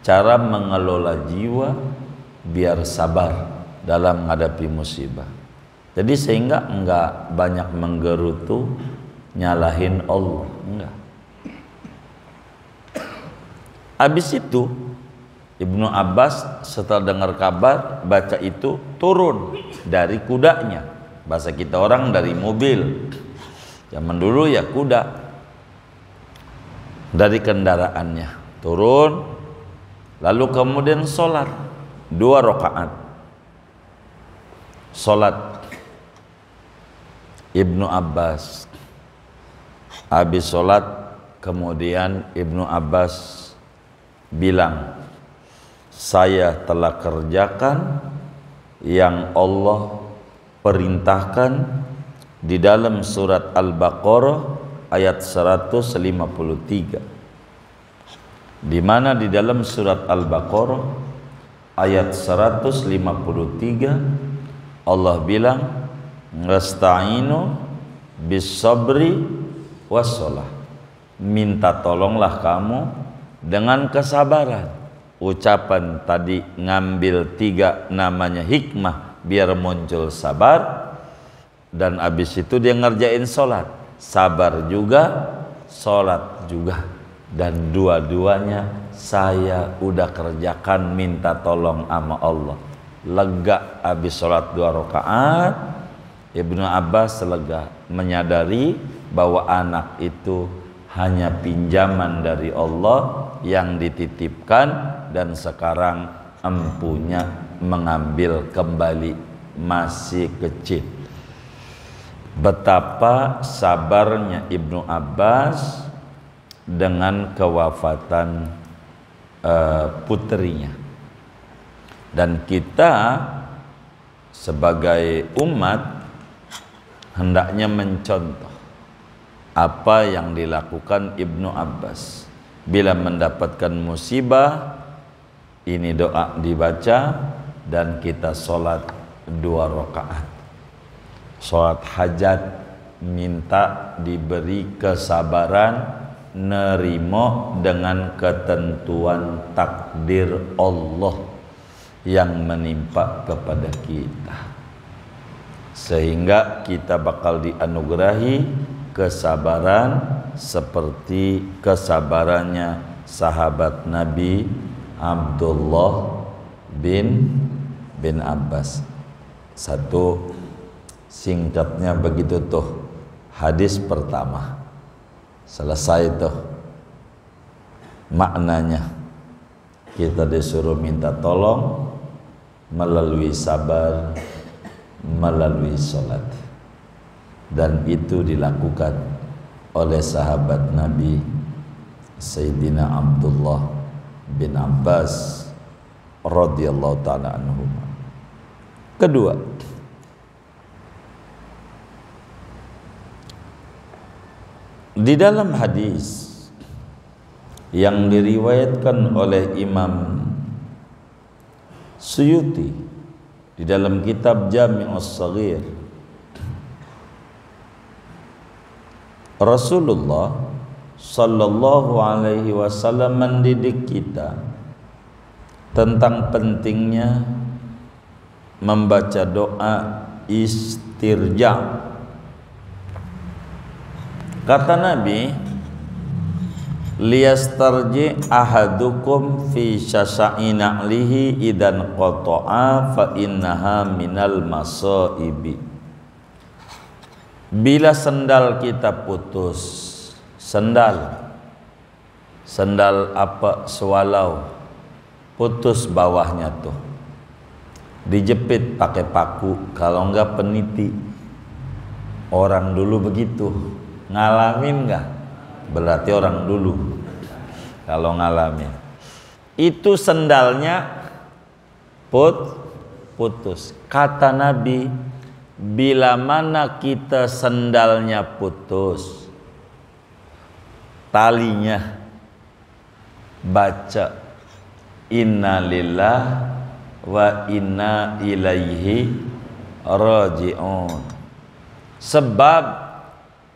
cara mengelola jiwa biar sabar dalam menghadapi musibah. Jadi sehingga enggak banyak menggerutu nyalahin Allah, enggak. Habis itu Ibnu Abbas setelah dengar kabar baca itu turun dari kudanya. Bahasa kita orang dari mobil. Zaman dulu ya kuda. Dari kendaraannya turun, lalu kemudian sholat 2 rakaat. Sholat Ibnu Abbas. Habis sholat kemudian Ibnu Abbas bilang, saya telah kerjakan yang Allah perintahkan di dalam surat Al-Baqarah ayat 153, di mana di dalam surat Al-Baqarah ayat 153 Allah bilang, nasta'inu bis sabri wassalah, minta tolonglah kamu dengan kesabaran. Ucapan tadi ngambil 3 namanya hikmah biar muncul sabar, dan habis itu dia ngerjain sholat, sabar juga, sholat juga, dan dua-duanya saya udah kerjakan, minta tolong sama Allah. Lega habis sholat 2 rakaat. Ibnu Abbas lega, menyadari bahwa anak itu hanya pinjaman dari Allah yang dititipkan, dan sekarang empunya mengambil kembali, masih kecil. Betapa sabarnya Ibnu Abbas dengan kewafatan putrinya. Dan kita sebagai umat hendaknya mencontoh apa yang dilakukan Ibnu Abbas. Bila mendapatkan musibah, ini doa dibaca dan kita sholat 2 rakaat. Sholat hajat, minta diberi kesabaran, nerimo dengan ketentuan takdir Allah yang menimpa kepada kita, sehingga kita bakal dianugerahi kesabaran seperti kesabarannya sahabat Nabi Abdullah bin Abbas. Satu singkatnya begitu tuh, hadis pertama selesai tuh maknanya. Kita disuruh minta tolong melalui sabar, melalui sholat, dan itu dilakukan oleh sahabat Nabi Sayyidina Abdullah bin Abbas radhiyallahu ta'ala anhu. Kedua, di dalam hadis yang diriwayatkan oleh Imam Suyuti di dalam kitab Jami'us Shaghir, Rasulullah sallallahu alaihi wasallam mendidik kita tentang pentingnya membaca doa istirja. Kata Nabi, liyastarji ahadukum fi syasa'ina lihi idan qata'a fa innaha minal masaibi. Bila sendal kita putus, sendal apa, swalau, putus bawahnya tuh, dijepit pakai paku, kalau enggak peniti. Orang dulu begitu. Ngalamin enggak? Berarti orang dulu kalau ngalamin. Itu sendalnya putus. Kata Nabi, bila mana kita sendalnya putus, talinya, baca inna lillah wa inna ilaihi raji'un. Sebab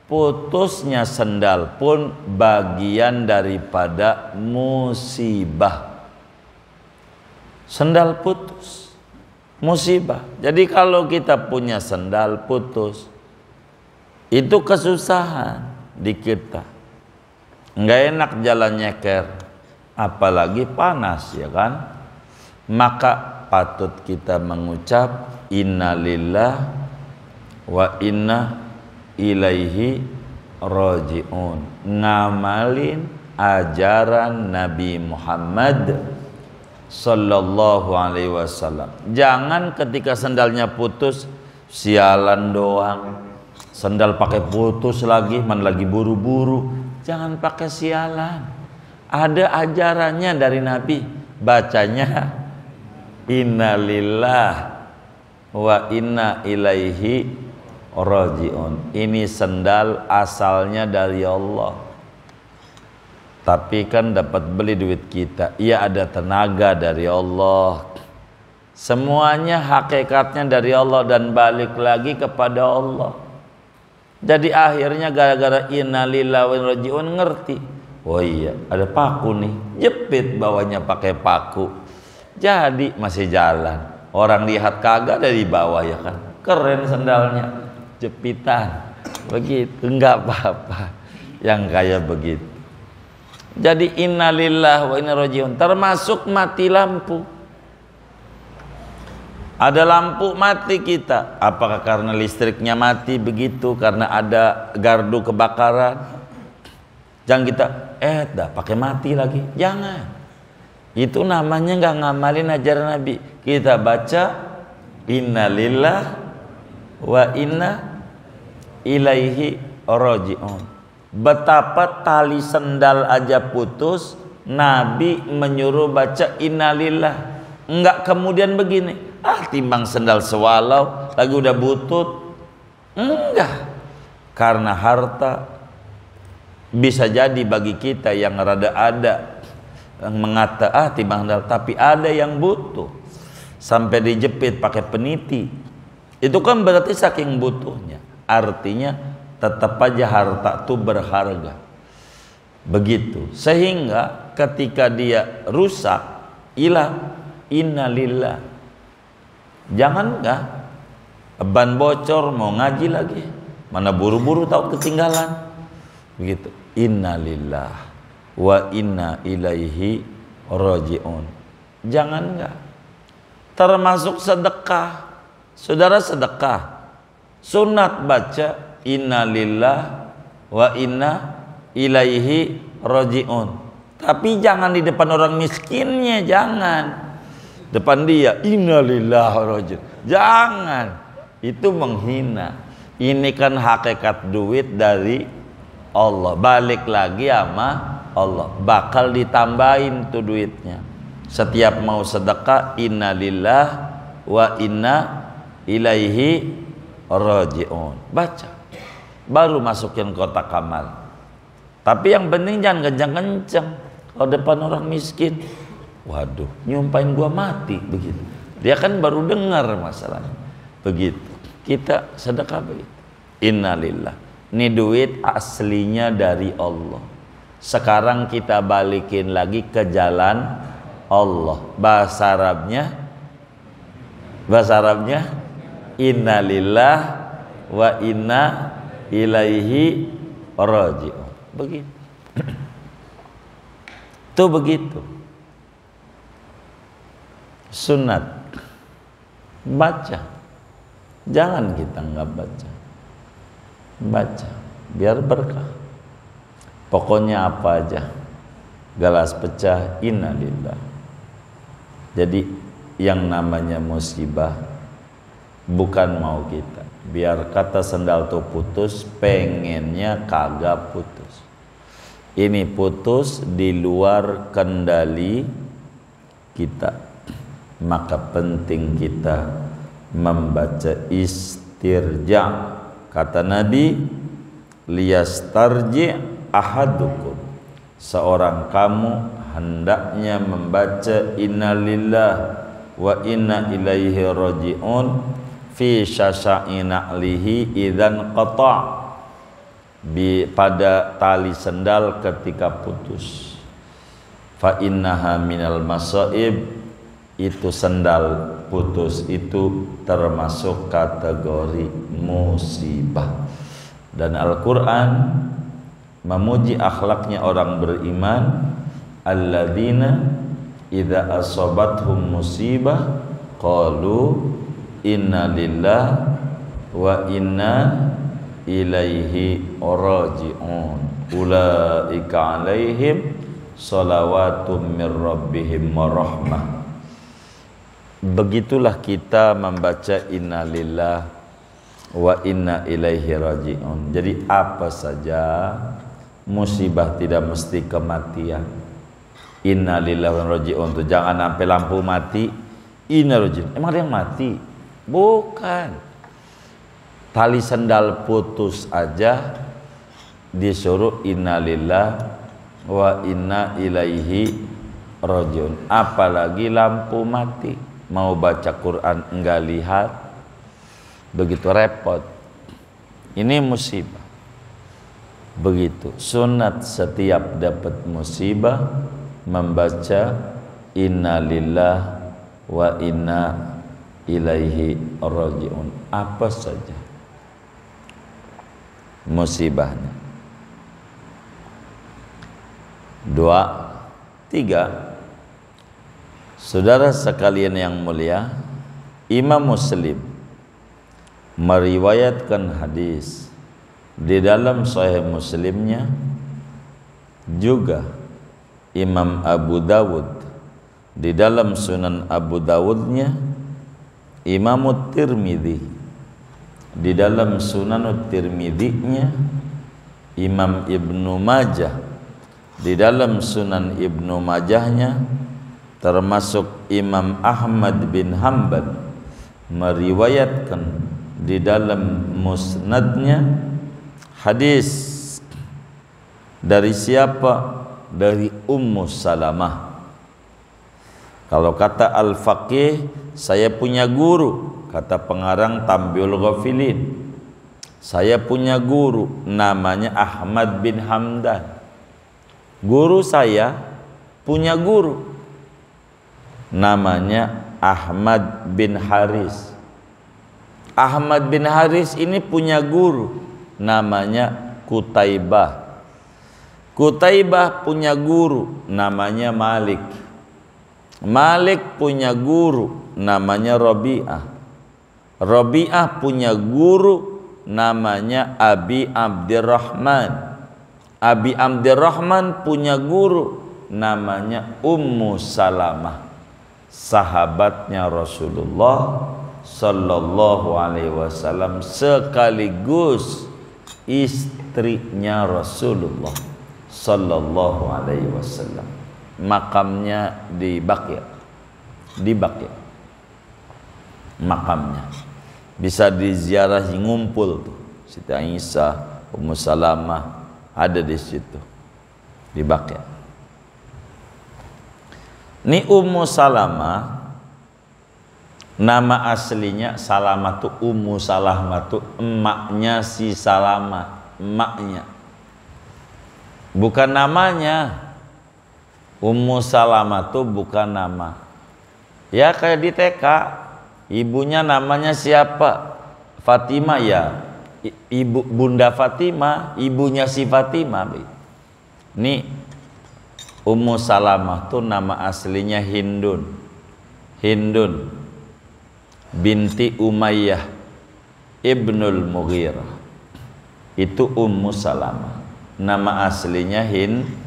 putusnya sendal pun bagian daripada musibah. Sendal putus, musibah. Jadi kalau kita punya sendal putus, itu kesusahan di kita. Nggak enak jalan nyeker, apalagi panas, ya kan? Maka patut kita mengucap innalillah wa inna ilaihi raji'un, ngamalin ajaran Nabi Muhammad sallallahu alaihi wasallam. Jangan ketika sendalnya putus sialan doang, sendal pakai putus lagi, man lagi buru-buru. Jangan pakai sialan, ada ajarannya dari Nabi, bacanya innalillah wa inna ilaihi raji'un. Ini sendal asalnya dari Allah, tapi kan dapat beli duit kita. Ia ada tenaga dari Allah, semuanya hakikatnya dari Allah dan balik lagi kepada Allah. Jadi akhirnya gara-gara innalillahi wa inna ilaihi raji'un ngerti, oh iya ada paku nih, jepit bawahnya pakai paku, jadi masih jalan. Orang lihat kagak dari bawah, ya kan, keren sendalnya, jepitan begitu, enggak apa-apa yang kayak begitu. Jadi innalillahi wa inna ilaihi raji'un termasuk mati lampu. Ada lampu mati kita, apakah karena listriknya mati begitu, karena ada gardu kebakaran? Jangan kita dah pakai mati lagi, jangan. Itu namanya nggak ngamalin ajaran Nabi. Kita baca innalillah wa inna ilaihi raji'un. Betapa tali sendal aja putus, Nabi menyuruh baca innalillah. Enggak kemudian begini, timbang sendal sewalau lagi udah butut. Enggak, karena harta bisa jadi bagi kita yang rada ada yang mengata timbang sendal, tapi ada yang butuh sampai dijepit pakai peniti. Itu kan berarti saking butuhnya. Artinya tetap aja harta itu berharga. Begitu. Sehingga ketika dia rusak, hilang, innalillah. Jangan enggak ban bocor mau ngaji lagi, mana buru-buru tahu ketinggalan. Begitu. Innalillah wa inna ilaihi raji'un. Jangan enggak. Termasuk sedekah. Saudara sedekah, sunat baca innalillah wa inna ilaihi raji'un. Tapi jangan di depan orang miskinnya, jangan. Depan dia innalillahi raji'un. Jangan. Itu menghina. Ini kan hakikat duit dari Allah. Balik lagi sama Allah. Bakal ditambahin tuh duitnya. Setiap mau sedekah innalillah wa inna ilaihi raji'un. Baca. Baru masukin kotak amal. Tapi yang penting jangan kencang-kencang. Kalau depan orang miskin, waduh, nyumpain gua mati begitu. Dia kan baru dengar masalahnya. Begitu. Kita sedekah begitu. Innalillah. Ini duit aslinya dari Allah. Sekarang kita balikin lagi ke jalan Allah. Bahasa Arabnya innalillah wa inna ilaihi raji'un. Begitu. Itu begitu. Sunat. Baca. Jangan kita nggak baca. Baca biar berkah. Pokoknya apa aja. Gelas pecah innalillah. Jadi yang namanya musibah bukan mau kita. Biar kata sendal tuh putus, pengennya kagak putus. Ini putus di luar kendali kita. Maka penting kita membaca istirja. Kata Nabi, liyastarji ahadukum. Seorang kamu hendaknya membaca innalillah wa inna ilaihi raji'un fi syasa'ina lihi idzan qata', pada tali sendal ketika putus. Fa innaha minal masaib itu sendal putus itu termasuk kategori musibah. Dan Al-Quran memuji akhlaknya orang beriman, alladzina idza asabathum musibah qalu inna lillahi wa inna ilaihi raji'un ulaika alaihim salawatum mir rabbihim wa rahmah. Begitulah kita membaca inna lillahi wa inna ilaihi raji'un. Jadi apa saja musibah tidak mesti kematian. Inna lillahi wa inna raji'un itu jangan sampai lampu mati inna raji'un. Emang ada yang mati? Bukan. Tali sendal putus aja disuruh inna lillahi wa inna ilaihi raji'un. Apalagi lampu mati, mau baca Quran enggak lihat, begitu repot. Ini musibah. Begitu sunat setiap dapat musibah membaca inna lillahi wa inna ilaihi raji'un. Apa saja musibahnya. 2, 3. Saudara sekalian yang mulia, Imam Muslim meriwayatkan hadis di dalam Sahih Muslimnya, juga Imam Abu Dawud di dalam Sunan Abu Dawudnya, Imam Tirmidzi di dalam Sunan Tirmidzinya, Imam Ibnu Majah di dalam Sunan Ibnu Majahnya, termasuk Imam Ahmad bin Hanbal meriwayatkan di dalam Musnadnya hadis dari siapa? Dari Ummu Salamah. Kalau kata Al-Faqih, saya punya guru, kata pengarang Tambiul Ghafilin, saya punya guru namanya Ahmad bin Hamdan. Guru saya punya guru namanya Ahmad bin Haris. Ahmad bin Haris ini punya guru namanya Qutaibah. Qutaibah punya guru namanya Malik. Malik punya guru namanya Rabi'ah. Rabi'ah punya guru namanya Abi Abdurrahman. Abi Abdurrahman punya guru namanya Ummu Salamah, sahabatnya Rasulullah Sallallahu Alaihi Wasallam sekaligus istrinya Rasulullah Sallallahu Alaihi Wasallam. Makamnya di Baqi', makamnya bisa diziarahi, ngumpul tuh Siti Aisyah, Ummu Salamah ada di situ di Baqi'. Ini Ummu Salamah, nama aslinya Salamah tuh Ummu Salamah tuh emaknya si Salamah, emaknya, bukan namanya. Ummu Salamah tuh bukan nama. Ya kayak di TK, ibunya namanya siapa? Fatimah ya, ibu Bunda Fatimah, ibunya si Fatimah. Nih Ummu Salamah tuh nama aslinya Hindun. Hindun binti Umayyah Ibnul Mughirah. Itu Ummu Salamah. Nama aslinya Hindun.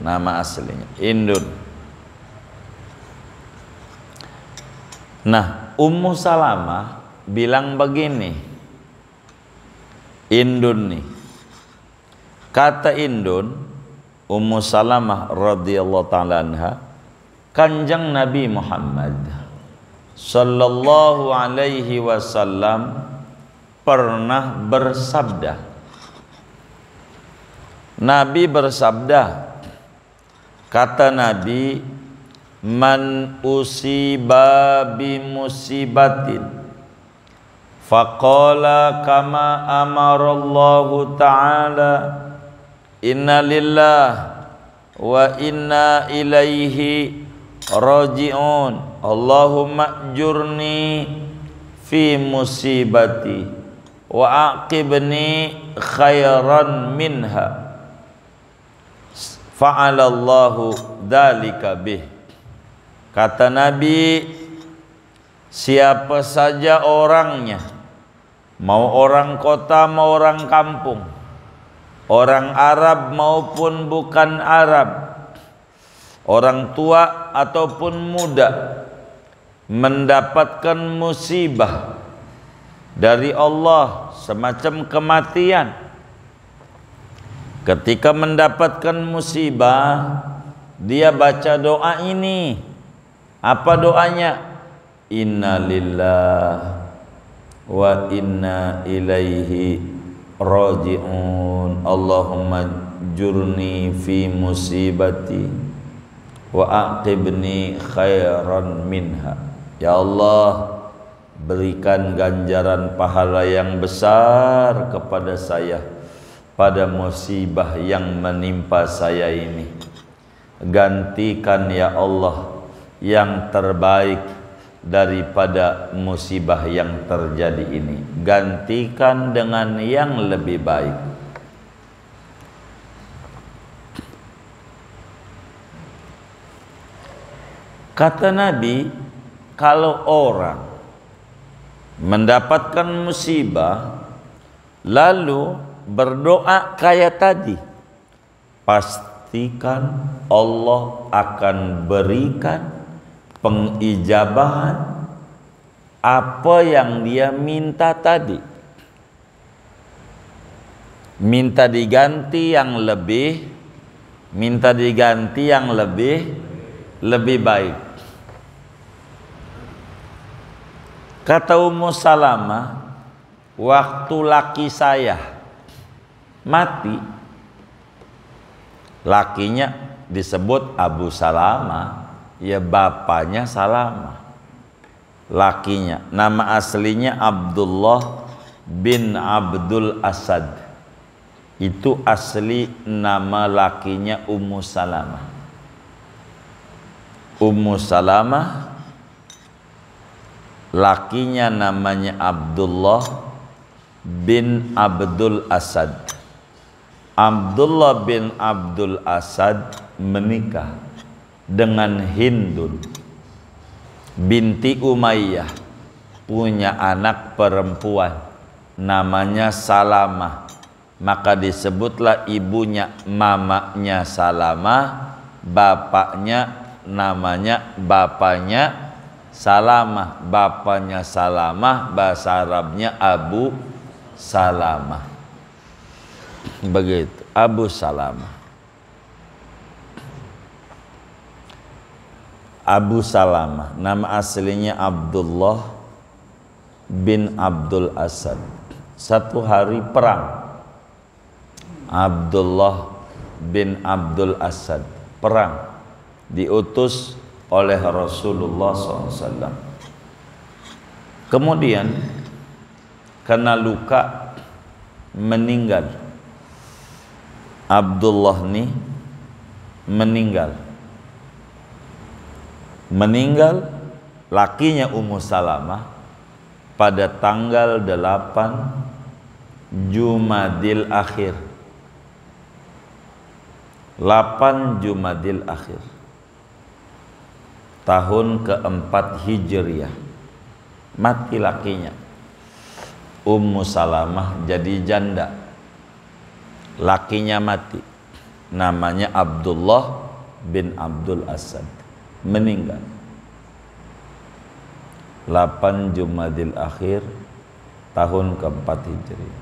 Nama aslinya Hindun. Nah, Ummu Salamah bilang begini, Indun nih, kata Indun, Ummu Salamah radhiyallahu ta'ala anha, Kanjeng Nabi Muhammad sallallahu alaihi wasallam pernah bersabda. Nabi bersabda, kata Nabi, man usiba bi musibatin faqala kama amarallahu ta'ala inna lillahi wa inna ilaihi raji'un. Allahumma ajurni fi musibati wa aqibni khairan minha. Fa'alallahu dzalika bih. Kata Nabi, siapa saja orangnya, mau orang kota mau orang kampung, orang Arab maupun bukan Arab, orang tua ataupun muda, mendapatkan musibah dari Allah semacam kematian, ketika mendapatkan musibah dia baca doa ini. Apa doanya? Inna lillah wa inna ilaihi raji'un. Allahumma jurni fi musibati wa aqibni khairan minha. Ya Allah, berikan ganjaran pahala yang besar kepada saya pada musibah yang menimpa saya ini. Gantikan ya Allah yang terbaik daripada musibah yang terjadi ini. Gantikan dengan yang lebih baik. Kata Nabi, kalau orang mendapatkan musibah lalu berdoa kayak tadi, pastikan Allah akan berikan pengijabahan apa yang dia minta tadi. Minta diganti yang lebih, minta diganti yang lebih baik. Kata Ummu Salamah, waktu laki saya mati, lakinya disebut Abu Salamah, ya bapaknya Salamah. Lakinya nama aslinya Abdullah bin Abdul Asad. Itu asli nama lakinya Ummu Salamah. Ummu Salamah lakinya namanya Abdullah bin Abdul Asad. Abdullah bin Abdul Asad menikah dengan Hindun binti Umayyah, punya anak perempuan namanya Salamah. Maka disebutlah ibunya mamanya Salamah, bapaknya namanya bapaknya Salamah. Bapaknya Salamah bahasa Arabnya Abu Salamah. Begitu, Abu Salamah. Abu Salamah nama aslinya Abdullah bin Abdul Asad. Satu hari perang, Abdullah bin Abdul Asad perang, diutus oleh Rasulullah SAW. Kemudian kena luka, meninggal. Abdullah ini meninggal. Lakinya Ummu Salamah pada tanggal 8 Jumadil Akhir. 8 Jumadil Akhir tahun keempat Hijriah, mati lakinya. Ummu Salamah jadi janda, lakinya mati, namanya Abdullah bin Abdul Asad, meninggal 8 Jumadil Akhir tahun keempat Hijriah.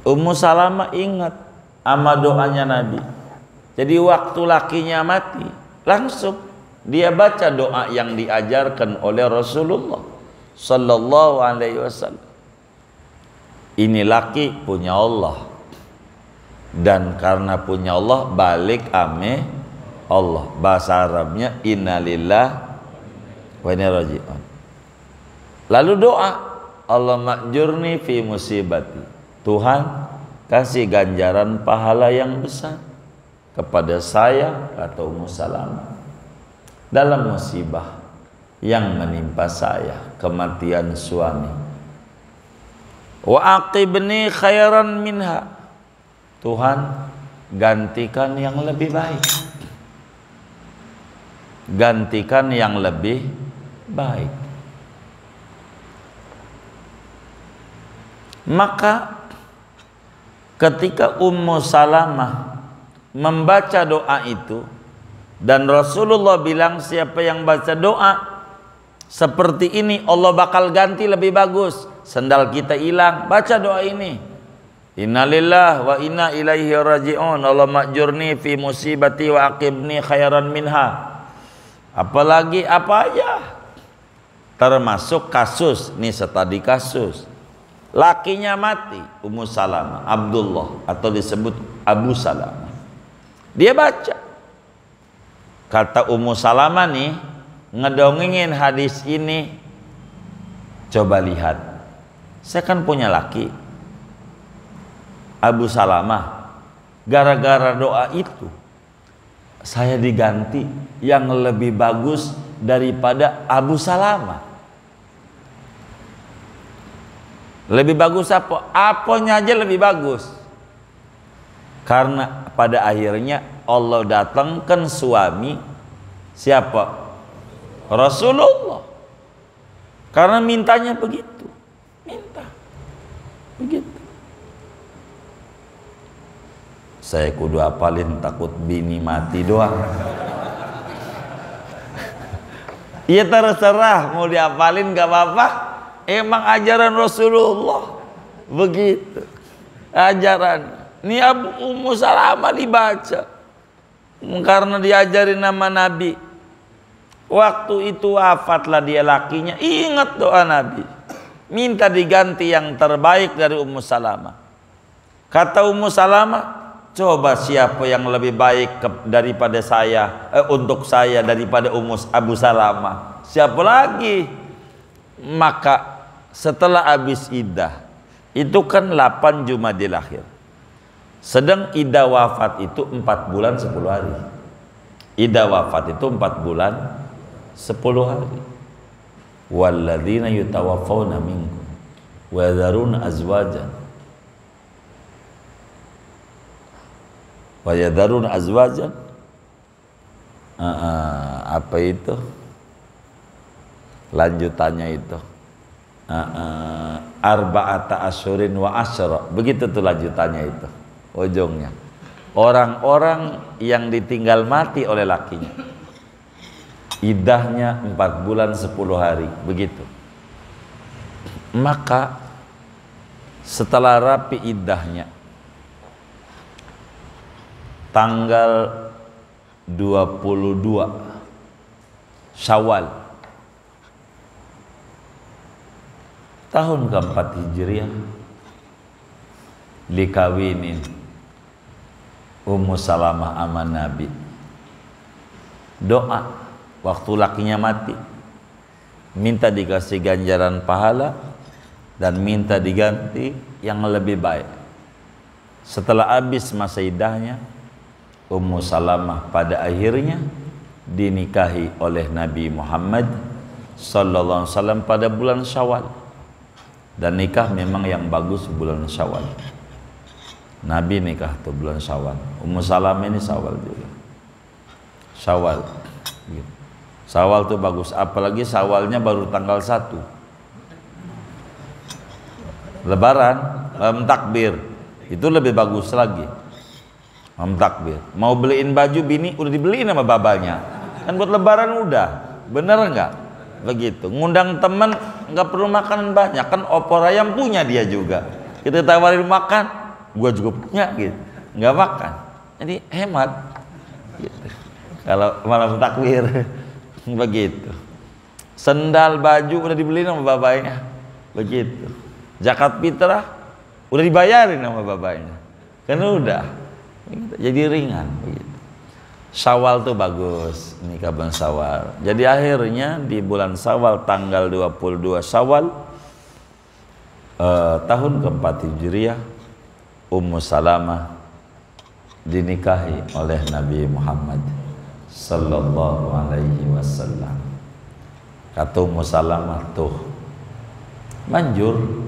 Ummu Salamah ingat sama doanya Nabi. Jadi waktu lakinya mati, langsung dia baca doa yang diajarkan oleh Rasulullah Sallallahu Alaihi Wasallam. Ini laki punya Allah, dan karena punya Allah balik ame Allah. Bahasa Arabnya innalillah wa inna raji'un. Lalu doa, Allah makjurni fi musibati. Tuhan, kasih ganjaran pahala yang besar kepada saya, kata Ummu Salamah, dalam musibah yang menimpa saya, kematian suami. Wa aqibni khairan minha, Tuhan gantikan yang lebih baik, gantikan yang lebih baik. Maka ketika Ummu Salamah membaca doa itu, dan Rasulullah bilang siapa yang baca doa seperti ini Allah bakal ganti lebih bagus. Sendal kita hilang, baca doa ini. Innalillah wa inna ilaihi raji'un. Allah majurni fi musibati wa aqibni khairan minha. Apalagi apa aja, termasuk kasus nih, tadi kasus lakinya mati, Ummu Salamah, Abdullah atau disebut Abu Salamah. Dia baca, kata Ummu Salamah nih ngedongengin hadis ini, coba lihat, saya kan punya laki Abu Salamah, gara-gara doa itu saya diganti yang lebih bagus daripada Abu Salamah. Lebih bagus apa? Apanya aja lebih bagus. Karena pada akhirnya Allah datangkan suami siapa? Rasulullah. Karena mintanya begitu. Minta. Begitu. Saya kudu apalin, takut bini mati doang. Iya terserah mau diapalin gak apa-apa. Emang ajaran Rasulullah begitu. Ajaran ini Ummu Salamah dibaca karena diajarin nama Nabi. Waktu itu wafatlah dia lakinya, ingat doa Nabi, minta diganti yang terbaik dari Ummu Salamah. Kata Ummu Salamah, coba siapa yang lebih baik daripada saya, untuk saya daripada Abu Salamah? Siapa lagi? Maka setelah habis iddah, itu kan 8 Jumadil Akhir. Sedang iddah wafat itu 4 bulan 10 hari. Iddah wafat itu 4 bulan 10 hari. Walladzina yutawaffawna minkum wa yadharuna azwajan wa yadharuna azwajan, apa itu lanjutannya itu, arba'ata asyurin wa asyra, begitu tuh lanjutannya itu ujungnya. Orang-orang yang ditinggal mati oleh lakinya, iddahnya 4 bulan 10 hari, begitu. Maka setelah rapi iddahnya, tanggal 22 Syawal tahun keempat Hijriah, dikawinin Ummu Salamah sama Nabi. Doa waktu lakinya mati, minta dikasih ganjaran pahala dan minta diganti yang lebih baik. Setelah habis masa iddahnya, Ummu Salamah pada akhirnya dinikahi oleh Nabi Muhammad sallallahu alaihi wasallam pada bulan Syawal. Dan nikah memang yang bagus bulan Syawal. Nabi nikah tuh bulan Syawal. Ummu Salamah ini Syawal juga. Syawal. Syawal tuh bagus, apalagi Syawalnya baru tanggal 1. Lebaran, takbir. Itu lebih bagus lagi. Takbir. Mau beliin baju bini udah dibeliin sama babanya. Kan buat lebaran udah. Bener enggak? Begitu. Ngundang temen nggak perlu makanan banyak, kan opor ayam punya dia juga. Kita tawarin makan, gua juga punya gitu. Nggak makan. Jadi hemat. Gitu. Kalau malam takbir begitu. Sendal baju udah dibeliin sama bapaknya. Begitu. Zakat fitrah udah dibayarin sama bapaknya. Kan udah. Jadi ringan begitu. Syawal tuh bagus, nikah bulan Syawal. Jadi akhirnya di bulan Syawal tanggal 22 Syawal tahun keempat Hijriah, Ummu Salamah dinikahi oleh Nabi Muhammad sallallahu alaihi wasallam. Kata Ummu Salamah, tuh manjur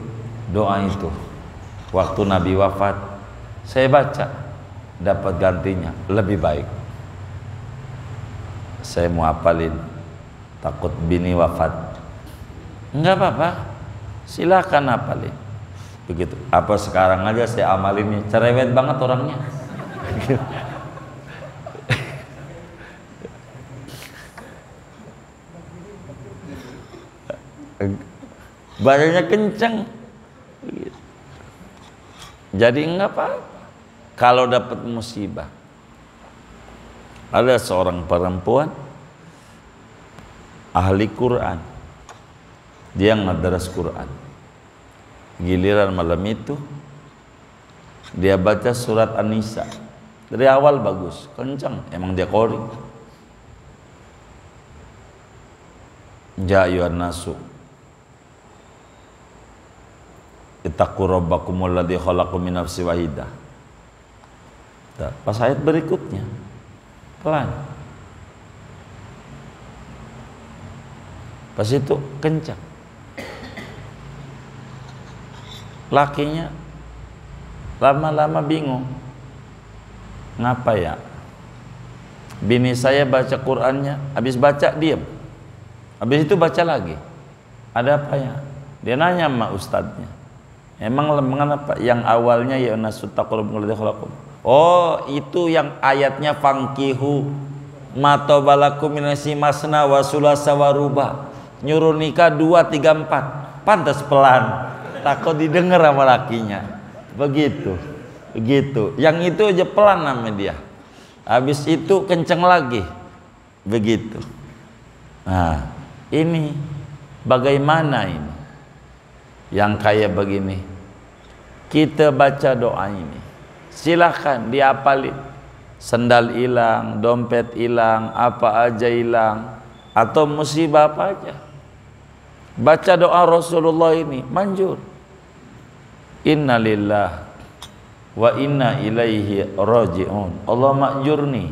doa itu. Waktu Nabi wafat, saya baca, dapat gantinya lebih baik. Saya mau hafalin, takut bini wafat. Enggak apa-apa, silakan hafalin. Begitu. Apa sekarang aja saya amalinnya, cerewet banget orangnya. Bacanya kenceng. Jadi enggak apa-apa. Kalau dapat musibah, ada seorang perempuan ahli Quran, dia ngadras Quran. Giliran malam itu dia baca surat An-Nisa dari awal bagus, kencang, emang dia qori. Ya ayyuhan nasu ittaqu rabbakumul ladzi khalaqakum min nafsin wahidah. Pas ayat berikutnya pelan, pas itu kencang. Lakinya lama-lama bingung, ngapa ya bini saya baca Qur'annya, habis baca diam, habis itu baca lagi, ada apa ya? Dia nanya sama ustadznya, emang mengapa yang awalnya ya nasutaqurubuladzikhlakum, oh itu yang ayatnya fangkihu matobalakum minasi masna wa sulasa wa ruba, nyuruh nikah 2, 3, 4, pantas pelan, takut didengar sama lakinya. Begitu. Yang itu aja pelan nama dia. Habis itu kenceng lagi. Begitu. Nah, ini bagaimana ini? Yang kayak begini. Kita baca doa ini. Silahkan dihafalin. Sendal hilang, dompet hilang, apa aja hilang, atau musibah apa aja. Baca doa Rasulullah ini manjur. Inna lillah wa inna ilaihi raji'un. Allah ma'jurni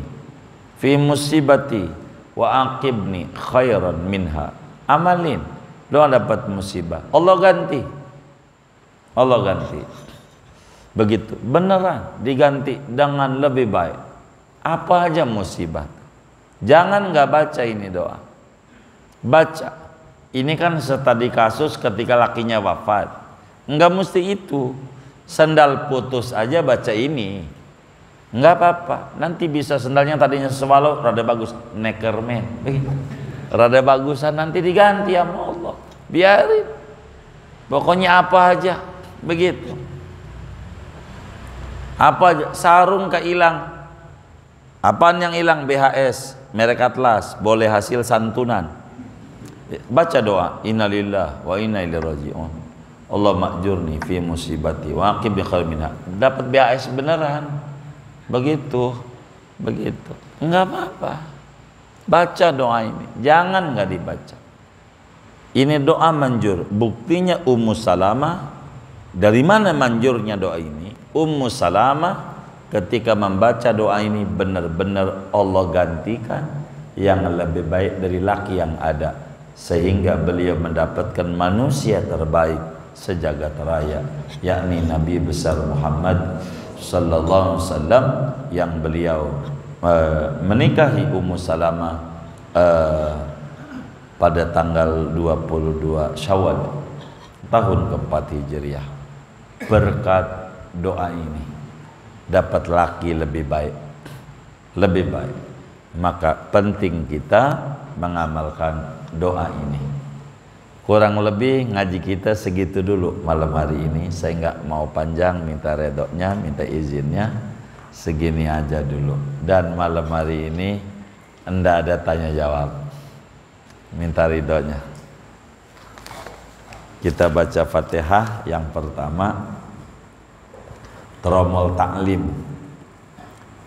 fi musibati wa aqibni khairan minha. Amalin, doa dapat musibah, Allah ganti. Allah ganti. Begitu, beneran diganti dengan lebih baik. Apa aja musibah. Jangan nggak baca ini doa. Baca. Ini kan setadi kasus ketika lakinya wafat. Enggak mesti itu. Sendal putus aja baca ini. Enggak apa-apa. Nanti bisa sendalnya tadinya swallow rada bagus, neckerman. Rada bagusan nanti diganti sama Allah. Biarin. Pokoknya apa aja. Begitu. Apa aja, sarung kehilang. Apaan yang hilang? BHS, merek Atlas, boleh hasil santunan. Baca doa, innalillah wa inna ilaihi raji'un. Allah ma'jurni fi musibati wa aqib bi khairin minha. Dapat BAS beneran. Begitu. Enggak apa-apa. Baca doa ini. Jangan enggak dibaca. Ini doa manjur. Buktinya Ummu Salamah. Dari mana manjurnya doa ini? Ummu Salamah ketika membaca doa ini benar-benar Allah gantikan yang lebih baik dari laki yang ada, sehingga beliau mendapatkan manusia terbaik sejagat raya, yakni Nabi besar Muhammad sallallahu alaihi wasallam, yang beliau menikahi Ummu Salamah pada tanggal 22 Syawal tahun keempat Hijriah. Berkat doa ini dapat laki lebih baik. Maka penting kita mengamalkan doa ini. Kurang lebih ngaji kita segitu dulu malam hari ini. Saya nggak mau panjang, minta redoknya, minta izinnya, segini aja dulu. Dan malam hari ini enggak ada tanya jawab, minta ridhonya. Kita baca Fatihah yang pertama, Tromol Taklim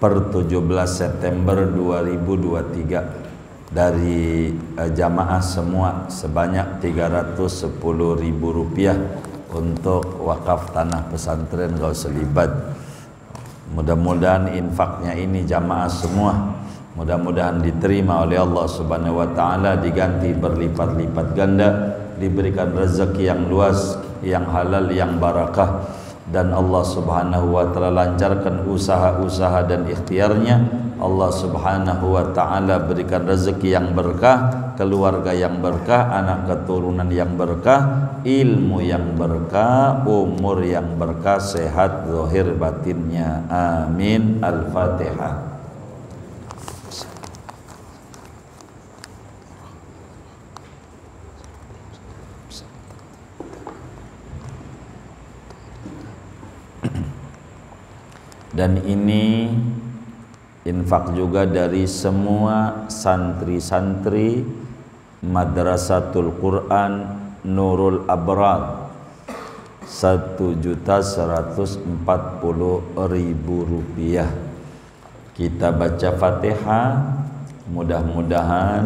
per 17 September 2023 dari jamaah semua sebanyak Rp310.000 untuk wakaf tanah pesantren Gau Selibat. Mudah-mudahan infaknya ini jamaah semua, mudah-mudahan diterima oleh Allah Subhanahu wa taala, diganti berlipat-lipat ganda, diberikan rezeki yang luas, yang halal, yang barakah, dan Allah Subhanahu wa taala lancarkan usaha-usaha dan ikhtiarnya. Allah Subhanahu wa taala berikan rezeki yang berkah, keluarga yang berkah, anak keturunan yang berkah, ilmu yang berkah, umur yang berkah, sehat zahir batinnya. Amin. Al-Fatihah. Dan ini infak juga dari semua santri-santri Madrasatul Quran Nurul Abrar, 1.140.000 rupiah. Kita baca Fatihah, mudah-mudahan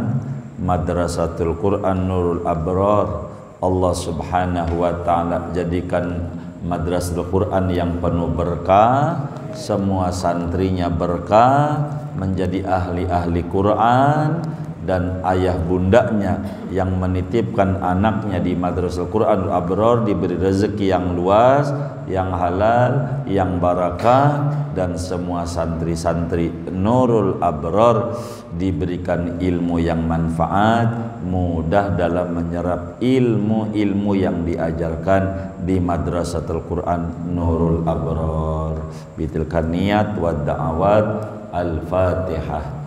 Madrasatul Quran Nurul Abrar Allah Subhanahu wa taala jadikan Madrasatul Quran yang penuh berkah, semua santrinya berkah, menjadi ahli-ahli Quran, dan ayah bundanya yang menitipkan anaknya di Madrasatul Quran Abrar diberi rezeki yang luas, yang halal, yang barakah, dan semua santri-santri Nurul Abrar diberikan ilmu yang manfaat, mudah dalam menyerap ilmu-ilmu yang diajarkan di Madrasatul Quran Nurul Abrar. Bitilkan niat wa da'awat. Al-Fatihah.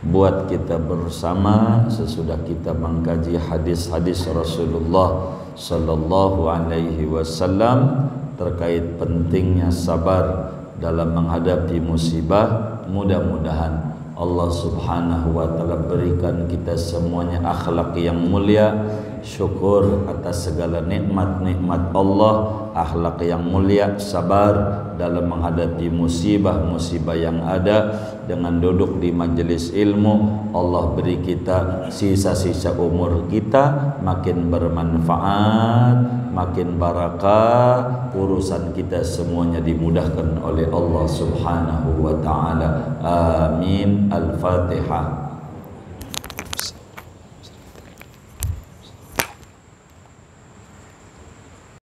Buat kita bersama sesudah kita mengkaji hadis-hadis Rasulullah sallallahu alaihi wasallam terkait pentingnya sabar dalam menghadapi musibah, mudah-mudahan Allah Subhanahu wa taala berikan kita semuanya akhlak yang mulia, syukur atas segala nikmat-nikmat Allah, akhlak yang mulia, sabar dalam menghadapi musibah-musibah yang ada. Dengan duduk di majelis ilmu, Allah beri kita sisa-sisa umur kita makin bermanfaat, makin barakah, urusan kita semuanya dimudahkan oleh Allah Subhanahu wa taala. Amin. Al-Fatihah.